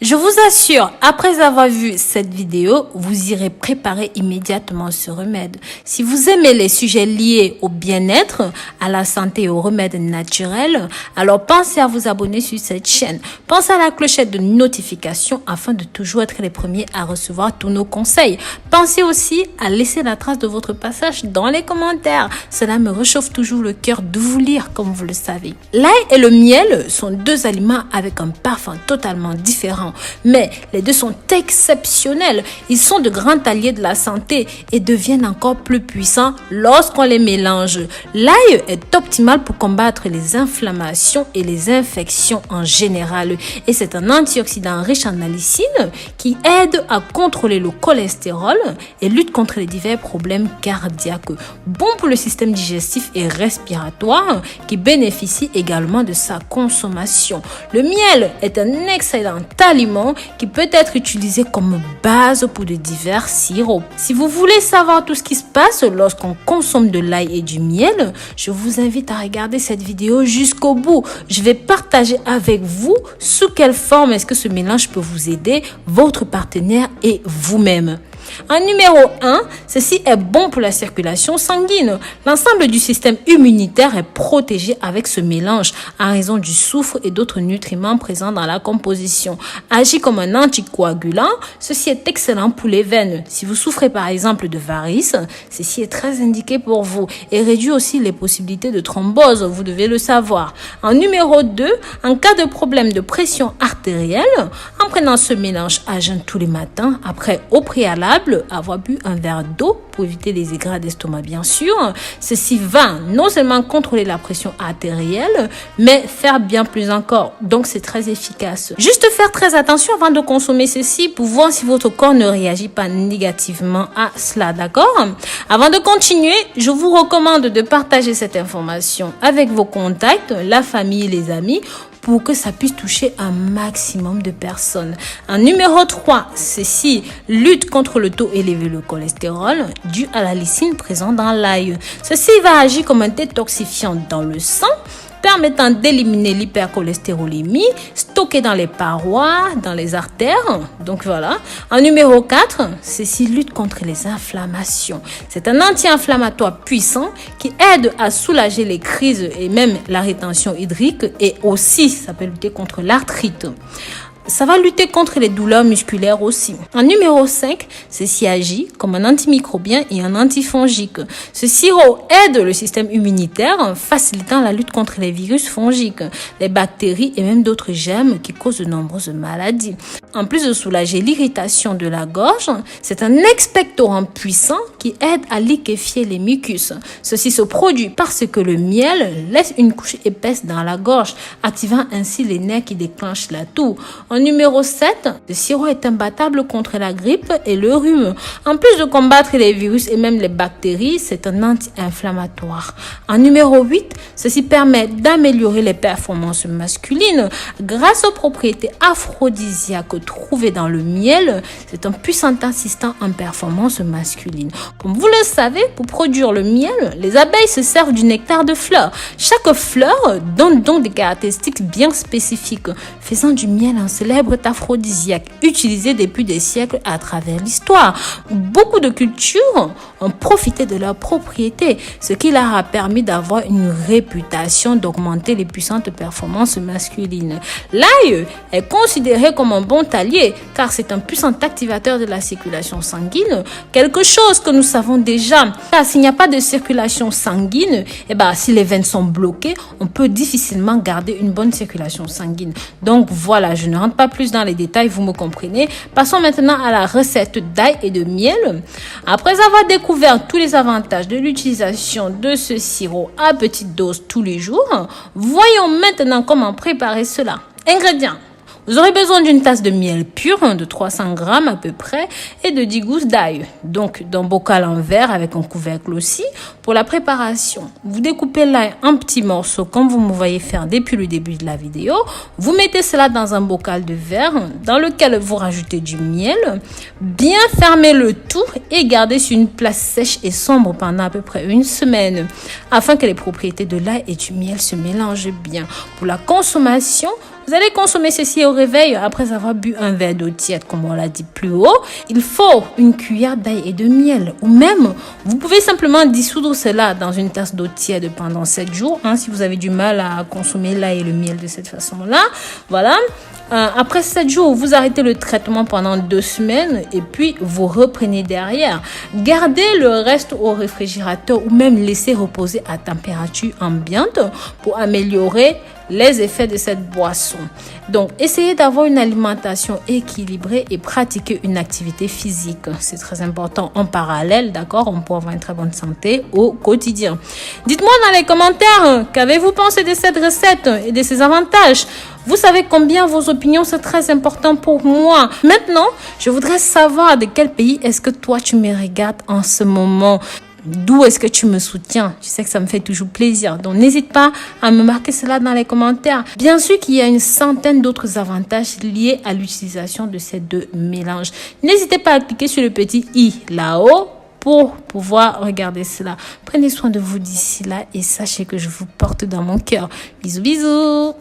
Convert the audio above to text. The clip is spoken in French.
Je vous assure, après avoir vu cette vidéo, vous irez préparer immédiatement ce remède. Si vous aimez les sujets liés au bien-être, à la santé et aux remèdes naturels, alors pensez à vous abonner sur cette chaîne. Pensez à la clochette de notification afin de toujours être les premiers à recevoir tous nos conseils. Pensez aussi à laisser la trace de votre passage dans les commentaires. Cela me réchauffe toujours le cœur de vous lire, comme vous le savez. L'ail et le miel sont deux aliments avec un parfum totalement différent. Mais les deux sont exceptionnels. Ils sont de grands alliés de la santé et deviennent encore plus puissants lorsqu'on les mélange. L'ail est optimal pour combattre les inflammations et les infections en général. Et c'est un antioxydant riche en allicine qui aide à contrôler le cholestérol et lutte contre les divers problèmes cardiaques. Bon pour le système digestif et respiratoire qui bénéficie également de sa consommation. Le miel est un excellent aliment qui peut être utilisé comme base pour de divers sirops. Si vous voulez savoir tout ce qui se passe lorsqu'on consomme de l'ail et du miel, je vous invite à regarder cette vidéo jusqu'au bout. Je vais partager avec vous sous quelle forme est-ce que ce mélange peut vous aider, votre partenaire et vous-même. En numéro 1, ceci est bon pour la circulation sanguine. L'ensemble du système immunitaire est protégé avec ce mélange en raison du soufre et d'autres nutriments présents dans la composition. Agit comme un anticoagulant, ceci est excellent pour les veines. Si vous souffrez par exemple de varices, ceci est très indiqué pour vous et réduit aussi les possibilités de thrombose, vous devez le savoir. En numéro 2, en cas de problème de pression artérielle, en prenant ce mélange à jeun tous les matins, après au préalable, avoir bu un verre d'eau pour éviter les aigrats d'estomac bien sûr. Ceci va non seulement contrôler la pression artérielle, mais faire bien plus encore. Donc c'est très efficace. Juste faire très attention avant de consommer ceci pour voir si votre corps ne réagit pas négativement à cela, d'accord? Avant de continuer, je vous recommande de partager cette information avec vos contacts, la famille, les amis, pour que ça puisse toucher un maximum de personnes. En numéro 3, ceci lutte contre le taux élevé de cholestérol dû à la lysine présente dans l'ail. Ceci va agir comme un détoxifiant dans le sang, permettant d'éliminer l'hypercholestérolémie stockée dans les parois, dans les artères. Donc voilà. En numéro 4, ceci lutte contre les inflammations. C'est un anti-inflammatoire puissant qui aide à soulager les crises et même la rétention hydrique et aussi ça peut lutter contre l'arthrite. Ça va lutter contre les douleurs musculaires aussi. En numéro 5, ceci agit comme un antimicrobien et un antifongique. Ce sirop aide le système immunitaire en facilitant la lutte contre les virus fongiques, les bactéries et même d'autres germes qui causent de nombreuses maladies. En plus de soulager l'irritation de la gorge, c'est un expectorant puissant qui aide à liquéfier les mucus. Ceci se produit parce que le miel laisse une couche épaisse dans la gorge, activant ainsi les nerfs qui déclenchent la toux. En numéro 7, le sirop est imbattable contre la grippe et le rhume. En plus de combattre les virus et même les bactéries, c'est un anti-inflammatoire. En numéro 8, ceci permet d'améliorer les performances masculines grâce aux propriétés aphrodisiaques trouvées dans le miel. C'est un puissant assistant en performance masculine. Comme vous le savez, pour produire le miel, les abeilles se servent du nectar de fleurs. Chaque fleur donne donc des caractéristiques bien spécifiques, faisant du miel un célèbre aphrodisiaque utilisé depuis des siècles à travers l'histoire. Beaucoup de cultures ont profité de leurs propriétés, ce qui leur a permis d'avoir une réputation d'augmenter les puissantes performances masculines. L'ail est considéré comme un bon allié car c'est un puissant activateur de la circulation sanguine, quelque chose que nous savons déjà. Car s'il n'y a pas de circulation sanguine, si les veines sont bloquées, on peut difficilement garder une bonne circulation sanguine. Donc voilà, je ne rentre pas plus dans les détails, vous me comprenez. Passons maintenant à la recette d'ail et de miel. Après avoir découvert tous les avantages de l'utilisation de ce sirop à petite dose tous les jours, voyons maintenant comment préparer cela. Ingrédients. Vous aurez besoin d'une tasse de miel pur de 300 grammes à peu près et de 10 gousses d'ail. Donc d'un bocal en verre avec un couvercle aussi. Pour la préparation, vous découpez l'ail en petits morceaux comme vous me voyez faire depuis le début de la vidéo. Vous mettez cela dans un bocal de verre dans lequel vous rajoutez du miel. Bien fermez le tout et gardez sur une place sèche et sombre pendant à peu près une semaine afin que les propriétés de l'ail et du miel se mélangent bien. Pour la consommation, Vous allez consommer ceci au réveil après avoir bu un verre d'eau tiède, comme on l'a dit plus haut. Il faut une cuillère d'ail et de miel. Ou même, vous pouvez simplement dissoudre cela dans une tasse d'eau tiède pendant 7 jours. Si vous avez du mal à consommer l'ail et le miel de cette façon-là. Voilà. Après 7 jours, vous arrêtez le traitement pendant 2 semaines et puis vous reprenez derrière. Gardez le reste au réfrigérateur ou même laissez reposer à température ambiante pour améliorer les effets de cette boisson. Donc, essayez d'avoir une alimentation équilibrée et pratiquer une activité physique. C'est très important en parallèle, d'accord, pour avoir une très bonne santé au quotidien. Dites-moi dans les commentaires, qu'avez-vous pensé de cette recette et de ses avantages? Vous savez combien vos opinions sont très importantes pour moi. Maintenant, je voudrais savoir de quel pays est-ce que toi tu me regardes en ce moment. D'où est-ce que tu me soutiens? Tu sais que ça me fait toujours plaisir. Donc, n'hésite pas à me marquer cela dans les commentaires. Bien sûr qu'il y a une centaine d'autres avantages liés à l'utilisation de ces deux mélanges. N'hésitez pas à cliquer sur le petit i là-haut pour pouvoir regarder cela. Prenez soin de vous d'ici là et sachez que je vous porte dans mon cœur. Bisous, bisous.